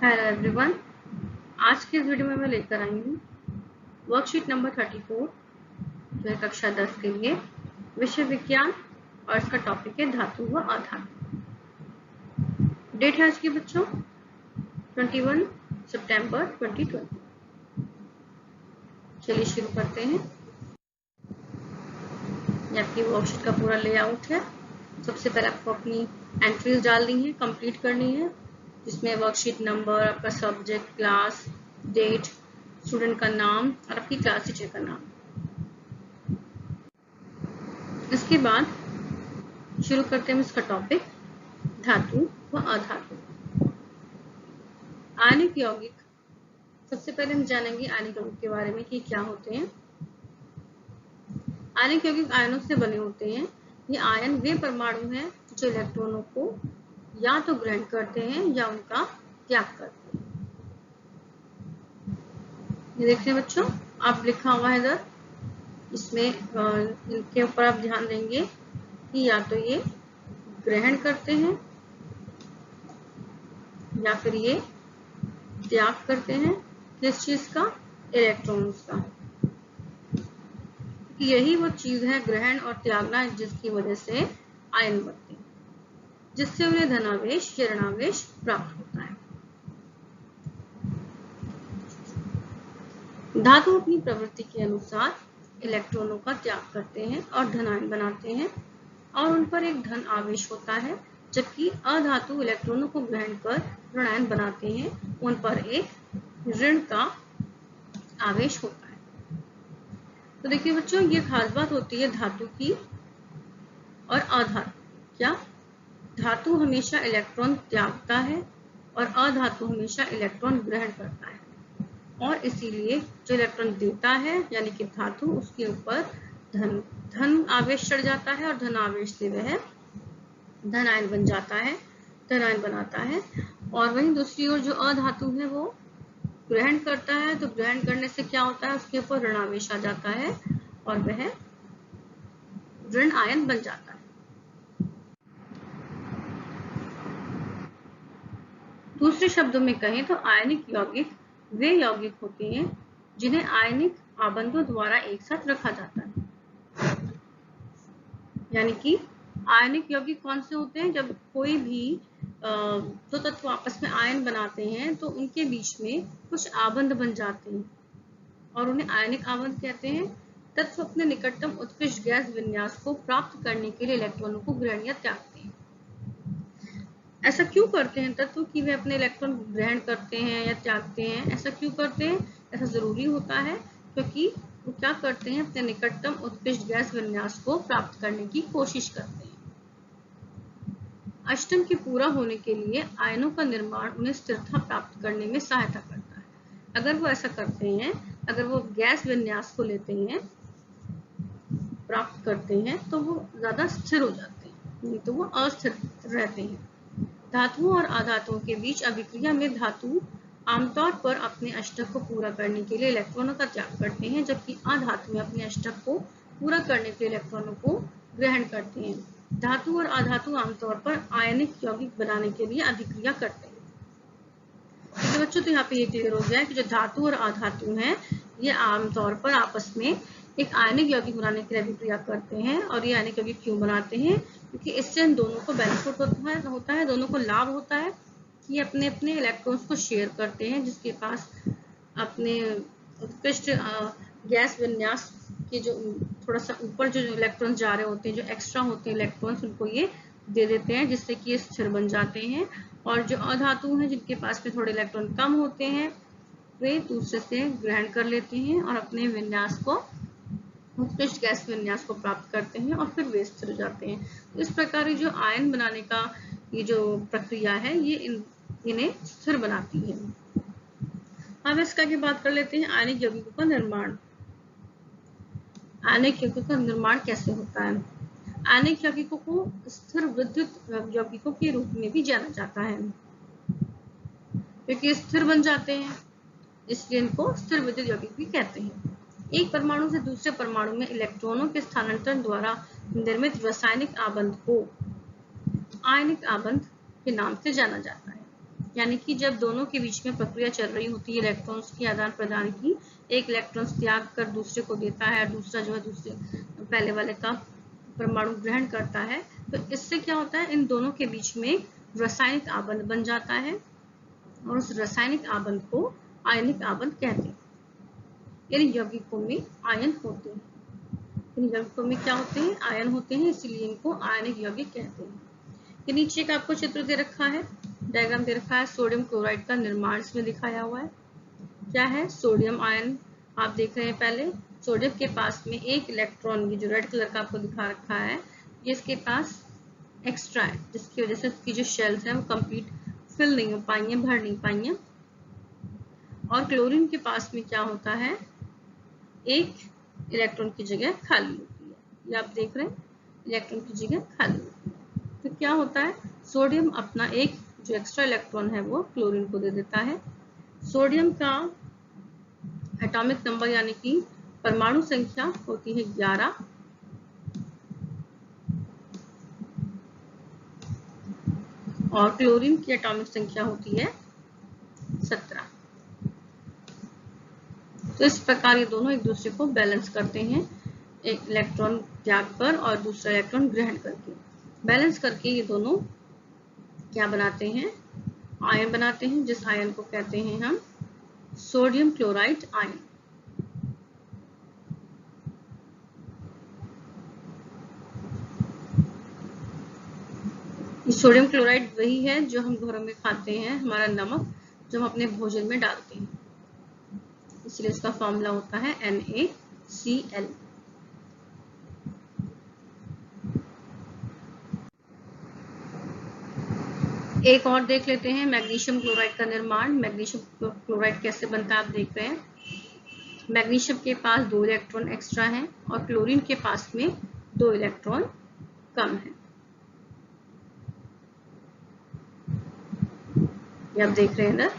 Hello everyone, आज के इस वीडियो में मैं लेकर आई हूँ वर्कशीट नंबर 34 जो है कक्षा 10 के लिए विषय विज्ञान और इसका टॉपिक है धातु व अधातु। डेट है आज की बच्चों 21 सितंबर 2020। चलिए शुरू करते हैं। ये आपकी वर्कशीट का पूरा लेआउट है। सबसे पहले आपको अपनी एंट्रीज डालनी है, कंप्लीट करनी है, जिसमें वर्कशीट नंबर, आपका सब्जेक्ट, क्लास, डेट, स्टूडेंट का नाम और आपकी क्लास टीचर का नाम। इसके बाद शुरू करते हैं इसका टॉपिक धातु व अधातु। आयनिक यौगिक, सबसे पहले हम जानेंगे आयनिक यौगिक के बारे में कि क्या होते हैं। आयनिक यौगिक आयनों से बने होते हैं। ये आयन वे परमाणु हैं जो इलेक्ट्रॉनों को या तो ग्रहण करते हैं या उनका त्याग करते हैं। ये देखिए बच्चों, आप लिखा हुआ है इधर, इसमें इनके ऊपर आप ध्यान देंगे कि या तो ये ग्रहण करते हैं या फिर ये त्याग करते हैं। किस चीज का? इलेक्ट्रॉन्स का। यही वो चीज है, ग्रहण और त्यागना, जिसकी वजह से आयन बनते हैं, जिससे उन्हें धनावेश या ऋणावेश प्राप्त होता है। धातु अपनी प्रवृत्ति के अनुसार इलेक्ट्रॉनों का त्याग करते हैं और धन आयन बनाते हैं और उन पर एक धन आवेश होता है, जबकि अधातु इलेक्ट्रॉनों को ग्रहण कर ऋण आयन बनाते हैं, उन पर एक ऋण का आवेश होता है। तो देखिए बच्चों, ये खास बात होती है धातु की और अधातु। क्या? धातु हमेशा इलेक्ट्रॉन त्यागता है और अधातु हमेशा इलेक्ट्रॉन ग्रहण करता है, और इसीलिए जो इलेक्ट्रॉन देता है यानी कि धातु, उसके ऊपर धन आवेश चढ़ जाता है और धन आवेश से वह धन आयन बन जाता है, धन आयन बनाता है। और वहीं दूसरी ओर जो अधातु है वो ग्रहण करता है, तो ग्रहण करने से क्या होता है, उसके ऊपर ऋण आवेश आ जाता है और वह ऋण आयन बन जाता है। दूसरे शब्दों में कहें तो आयनिक यौगिक वे यौगिक होते हैं जिन्हें आयनिक आबंधों द्वारा एक साथ रखा जाता है। यानी कि आयनिक यौगिक कौन से होते हैं? जब कोई भी दो तत्व आपस में आयन बनाते हैं तो उनके बीच में कुछ आबंध बन जाते हैं और उन्हें आयनिक आबंध कहते हैं। तत्व अपने निकटतम उत्कृष्ट गैस विन्यास को प्राप्त करने के लिए इलेक्ट्रॉनों को ग्रहण या त्यागते हैं। ऐसा क्यों करते हैं तत्व कि वे अपने इलेक्ट्रॉन ग्रहण करते हैं या त्यागते हैं? ऐसा क्यों करते हैं? ऐसा जरूरी होता है क्योंकि वो क्या करते हैं, अपने निकटतम उत्कृष्ट गैस विन्यास को प्राप्त करने की कोशिश करते हैं। अष्टम के पूरा होने के लिए आयनों का निर्माण उन्हें स्थिरता प्राप्त करने में सहायता करता है। अगर वो ऐसा करते हैं, अगर वो गैस विन्यास को लेते हैं, प्राप्त करते हैं, तो वो ज्यादा स्थिर हो जाते हैं, नहीं तो वो अस्थिर रहते हैं। धातुओं और अधातुओं के बीच अभिक्रिया में धातु आमतौर पर अपने अष्टक को पूरा करने के लिए इलेक्ट्रॉनों का त्याग करते हैं, जबकि अधातु में अपने अष्टक को पूरा करने के लिए इलेक्ट्रॉनों को ग्रहण करते हैं। धातु और अधातु आमतौर पर आयनिक यौगिक बनाने के लिए अभिक्रिया करते हैं। तो बच्चों, तो यहाँ पे ये क्लियर हो गया है कि जो धातु और अधातु हैं ये आमतौर पर आपस में एक आयनिक यौगिक बनाने के लिए अभिक्रिया करते हैं। और ये आयनिक यौगिक क्यों बनाते हैं? क्योंकि इससे इन दोनों को बेनिफिट होता है, दोनों को लाभ होता है कि अपने अपने इलेक्ट्रॉन्स को शेयर करते हैं। जिसके पास अपने उत्कृष्ट गैस विन्यास के जो थोड़ा सा ऊपर जो इलेक्ट्रॉन्स जा रहे होते हैं, जो एक्स्ट्रा होते हैं इलेक्ट्रॉन्स, उनको ये दे देते हैं, जिससे कि ये स्थिर बन जाते हैं। और जो अधातु हैं, जिनके पास में थोड़े इलेक्ट्रॉन कम होते हैं, वे दूसरे से ग्रहण कर लेते हैं और अपने विन्यास को, उत्कृष्ट गैस विन्यास को प्राप्त करते हैं और फिर वे स्थिर हो जाते हैं। तो इस प्रकार जो आयन बनाने का ये जो प्रक्रिया है ये इन्हें स्थिर बनाती है। अब इसका की बात कर लेते हैं आयनिक यौगिकों का निर्माण। आयनिक यौगिकों का निर्माण कैसे होता है? आयनिक यौगिकों को स्थिर विद्युत यौगिकों के रूप में भी जाना जाता है, क्योंकि स्थिर बन जाते हैं, इसलिए इनको स्थिर विद्युत यौगिक भी कहते हैं। एक परमाणु से दूसरे परमाणु में इलेक्ट्रॉनों के स्थानांतरण द्वारा निर्मित रासायनिक आबंध को आयनिक आबंध के नाम से जाना जाता है। यानी कि जब दोनों के बीच में प्रक्रिया चल रही होती है इलेक्ट्रॉन्स की आदान प्रदान की, एक इलेक्ट्रॉन्स त्याग कर दूसरे को देता है और दूसरा जो है दूसरे पहले वाले का परमाणु ग्रहण करता है, तो इससे क्या होता है, इन दोनों के बीच में रासायनिक आबंध बन जाता है और उस रासायनिक आबंध को आयनिक आबंध कहते हैं। इन यौगिकों में आयन होते हैं, इन यौगिकों में क्या होते हैं, आयन होते हैं, इसलिए इनको आयनिक यौगिक कहते हैं। ये नीचे एक आपको चित्र दे रखा है, डायग्राम दे रखा है, सोडियम क्लोराइड का निर्माण इसमें दिखाया हुआ है। क्या है, सोडियम आयन आप देख रहे हैं। पहले सोडियम के पास में एक इलेक्ट्रॉन, ये जो रेड कलर का आपको दिखा रखा है, ये इसके पास एक्स्ट्रा है, जिसकी वजह से इसकी जो शेल्स हैं वो कंप्लीट फिल नहीं हो पाई हैं, भर नहीं पाई हैं। और क्लोरीन के पास में क्या होता है, एक इलेक्ट्रॉन की जगह खाली होती है, ये आप देख रहे हैं, इलेक्ट्रॉन की जगह खाली होती है। तो क्या होता है, सोडियम अपना एक जो एक्स्ट्रा इलेक्ट्रॉन है वो क्लोरीन को दे देता है। सोडियम का एटॉमिक नंबर यानी कि परमाणु संख्या होती है 11 और क्लोरीन की एटॉमिक संख्या होती है 17। तो इस प्रकार ये दोनों एक दूसरे को बैलेंस करते हैं, एक इलेक्ट्रॉन त्याग कर और दूसरा इलेक्ट्रॉन ग्रहण करके। बैलेंस करके ये दोनों क्या बनाते हैं, आयन बनाते हैं, जिस आयन को कहते हैं हम sodium chloride ion. Sodium chloride वही है जो हम घरों में खाते हैं, हमारा नमक जो हम अपने भोजन में डालते हैं, इसलिए इसका फॉर्मूला होता है NaCl। एक और देख लेते हैं मैग्नीशियम क्लोराइड का निर्माण। मैग्नीशियम क्लोराइड कैसे बनता है आप देख रहे हैं। मैग्नीशियम के पास 2 इलेक्ट्रॉन एक्स्ट्रा हैं और क्लोरीन के पास में 2 इलेक्ट्रॉन कम है, ये आप देख रहे हैं ना।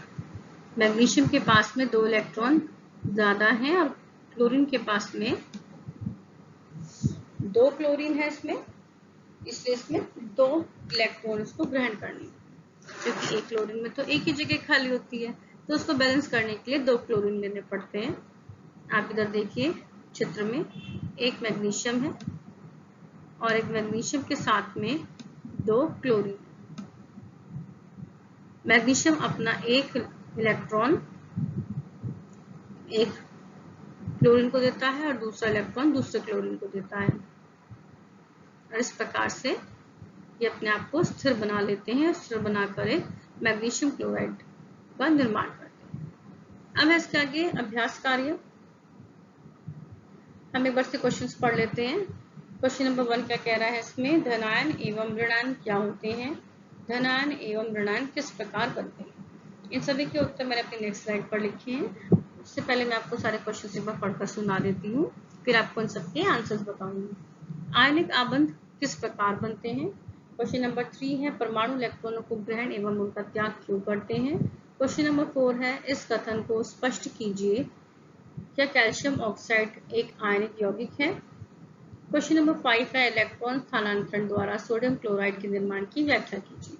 मैग्नीशियम के पास में 2 इलेक्ट्रॉन ज्यादा हैं और क्लोरीन के पास में 2 क्लोरीन है इसमें, इसलिए इसमें 2 इलेक्ट्रॉन इसको ग्रहण करनी, क्योंकि एक क्लोरीन में तो एक ही जगह खाली होती है, तो उसको बैलेंस करने के लिए 2 क्लोरीन लेने पड़ते हैं। आप इधर देखिए चित्र में, एक मैग्नीशियम है और एक मैग्नीशियम के साथ में 2 क्लोरीन। मैग्नीशियम अपना एक इलेक्ट्रॉन एक क्लोरीन को देता है और दूसरा इलेक्ट्रॉन दूसरे क्लोरीन को देता है, और इस प्रकार से ये अपने आप को स्थिर बना लेते हैं। स्थिर बनाकर एक मैग्नीशियम क्लोराइड का निर्माण करते हैं। अब है इसके आगे अभ्यास कार्य। हम एक बार से क्वेश्चंस पढ़ लेते हैं। क्वेश्चन नंबर 1 क्या कह रहा है, इसमें धनायन एवं ऋणायन क्या होते हैं, धनायन एवं ऋणायन किस प्रकार बनते हैं। इन सभी के उत्तर मैंने अपनी नेक्स्ट स्लाइड पर लिखे हैं। उससे पहले मैं आपको सारे क्वेश्चन एक बार पढ़कर सुना देती हूँ, फिर आपको इन सबके आंसर्स बताऊंगी। आयनिक आबंध किस प्रकार बनते हैं। क्वेश्चन नंबर 3 है परमाणु इलेक्ट्रॉनों को ग्रहण एवं उनका त्याग क्यों करते हैं। क्वेश्चन नंबर 4 है इस कथन को स्पष्ट कीजिए, क्या कैल्शियम ऑक्साइड एक आयनिक यौगिक है। क्वेश्चन नंबर 5 है इलेक्ट्रॉन स्थानांतरण द्वारा सोडियम क्लोराइड के निर्माण की व्याख्या कीजिए।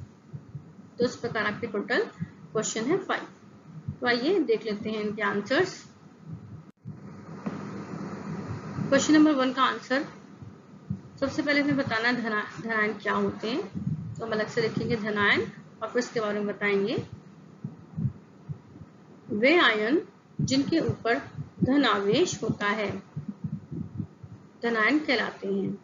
तो इस प्रकार आपके टोटल क्वेश्चन है 5। तो आइए देख लेते हैं इनके आंसर्स। क्वेश्चन नंबर 1 का आंसर, सबसे पहले हमें बताना है धनायन क्या होते हैं, तो हम अलग से लिखेंगे धनायन और फिर इसके बारे में बताएंगे। वे आयन जिनके ऊपर धन आवेश होता है धनायन कहलाते हैं।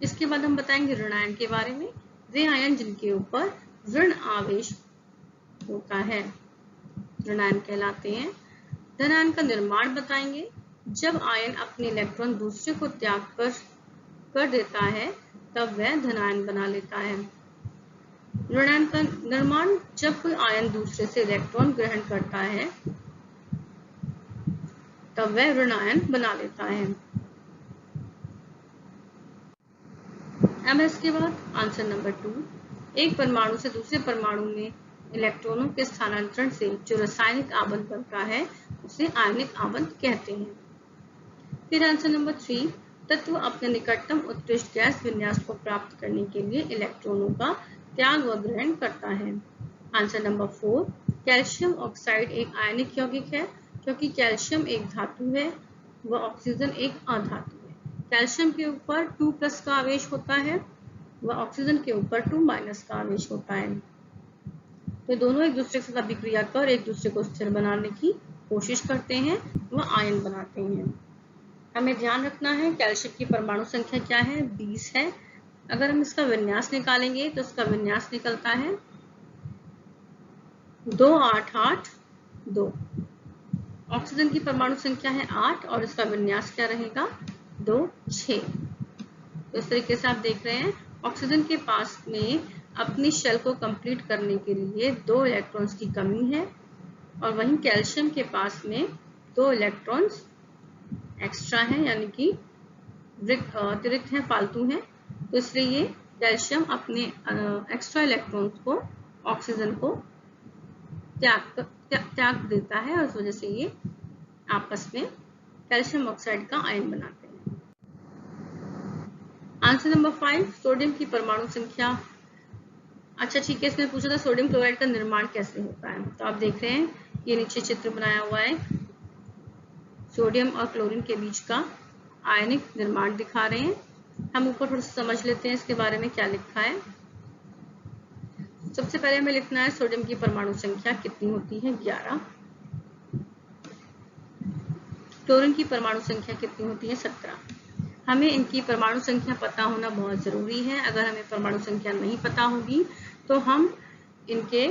इसके बाद हम बताएंगे ऋणायन के बारे में। वे आयन जिनके ऊपर ऋण आवेश होता है ऋणायन कहलाते हैं। धनायन का निर्माण बताएंगे। जब आयन अपने इलेक्ट्रॉन दूसरे को त्याग कर देता है तब वह धनायन बना लेता है। ऋणायन का निर्माण, जब कोई आयन दूसरे से इलेक्ट्रॉन ग्रहण करता है तब वह ऋणायन बना लेता है। अब इसके बाद आंसर नंबर 2, एक परमाणु से दूसरे परमाणु में इलेक्ट्रॉनों के स्थानांतरण से जो रासायनिक आबंध बनता है उसे आयनिक आबंध कहते हैं। फिर आंसर नंबर 3, तत्व अपने निकटतम उत्कृष्ट गैस विन्यास को प्राप्त करने के लिए इलेक्ट्रॉनों का त्याग व ग्रहण करता है। आंसर नंबर 4, कैल्शियम ऑक्साइड एक आयनिक यौगिक है क्योंकि कैल्शियम एक धातु है व ऑक्सीजन एक अधातु है। कैल्शियम के ऊपर 2+ का आवेश होता है व ऑक्सीजन के ऊपर 2- का आवेश होता है। तो दोनों एक दूसरे के साथ अभिक्रिया कर एक दूसरे को स्थिर बनाने की कोशिश करते हैं व आयन बनाते हैं। हमें ध्यान रखना है कैल्शियम की परमाणु संख्या क्या है, 20 है। अगर हम इसका विन्यास निकालेंगे तो इसका विन्यास निकलता है 2-8-8-2। ऑक्सीजन की परमाणु संख्या है 8 और इसका विन्यास क्या रहेगा, 2-6। तो इस तरीके से आप देख रहे हैं ऑक्सीजन के पास में अपनी शेल को कंप्लीट करने के लिए 2 इलेक्ट्रॉन्स की कमी है और वहीं कैल्शियम के पास में 2 इलेक्ट्रॉन्स एक्स्ट्रा हैं, यानी कि अतिरिक्त हैं, फालतू हैं। तो इसलिए ये कैल्शियम अपने एक्स्ट्रा इलेक्ट्रॉन्स को ऑक्सीजन को त्याग देता है और इस वजह से ये आपस में कैल्शियम ऑक्साइड का आयन बनाते हैं। आंसर नंबर 5, सोडियम की परमाणु संख्या। अच्छा ठीक है, इसमें पूछा था सोडियम क्लोराइड का निर्माण कैसे होता है। तो आप देख रहे हैं ये नीचे चित्र बनाया हुआ है, सोडियम और क्लोरीन के बीच का आयनिक निर्माण दिखा रहे हैं। हम ऊपर थोड़ा सा समझ लेते हैं इसके बारे में क्या लिखा है। सबसे पहले हमें लिखना है सोडियम की परमाणु संख्या कितनी होती है, 11। क्लोरीन की परमाणु संख्या कितनी होती है, 17। हमें इनकी परमाणु संख्या पता होना बहुत जरूरी है। अगर हमें परमाणु संख्या नहीं पता होगी तो हम इनके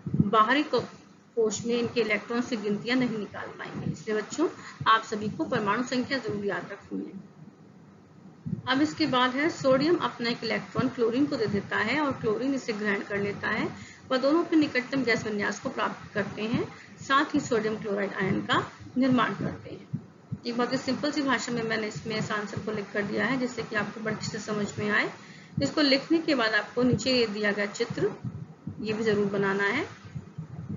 बाहरी कोश में इनके इलेक्ट्रॉन से गिनतियां नहीं निकाल पाएंगे। इसलिए बच्चों आप सभी को परमाणु संख्या जरूर याद रखनी है। अब इसके बाद है सोडियम अपना एक इलेक्ट्रॉन क्लोरीन को दे देता है और क्लोरीन इसे ग्रहण कर लेता है वह दोनों अपने निकटतम गैस विन्यास को प्राप्त करते हैं, साथ ही सोडियम क्लोराइड आयन का निर्माण करते हैं। एक बहुत ही सिंपल सी भाषा में मैंने इसमें इस आंसर को लिख कर दिया है जिससे कि आपको बड़ी अच्छे से समझ में आए। इसको लिखने के बाद आपको नीचे ये दिया गया चित्र ये भी जरूर बनाना है।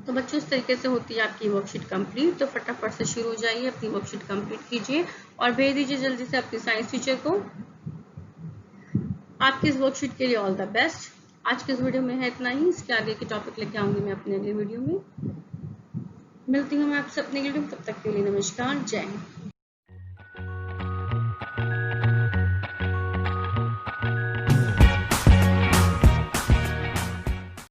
तो बच्चों इस तरीके से होती है आपकी वर्कशीट कंप्लीट। तो फटाफट से शुरू हो जाइए, अपनी वर्कशीट कंप्लीट कीजिए और भेज दीजिए जल्दी से अपनी साइंस टीचर को। आपकी इस वर्कशीट के लिए ऑल द बेस्ट। आज के इस वीडियो में है इतना ही। इसके आगे के टॉपिक लेके आऊंगी मैं अपने अगले वीडियो में। मिलती हूँ मैं आपसे अपने वीडियो में, तब तक के लिए नमस्कार, जय हिंद।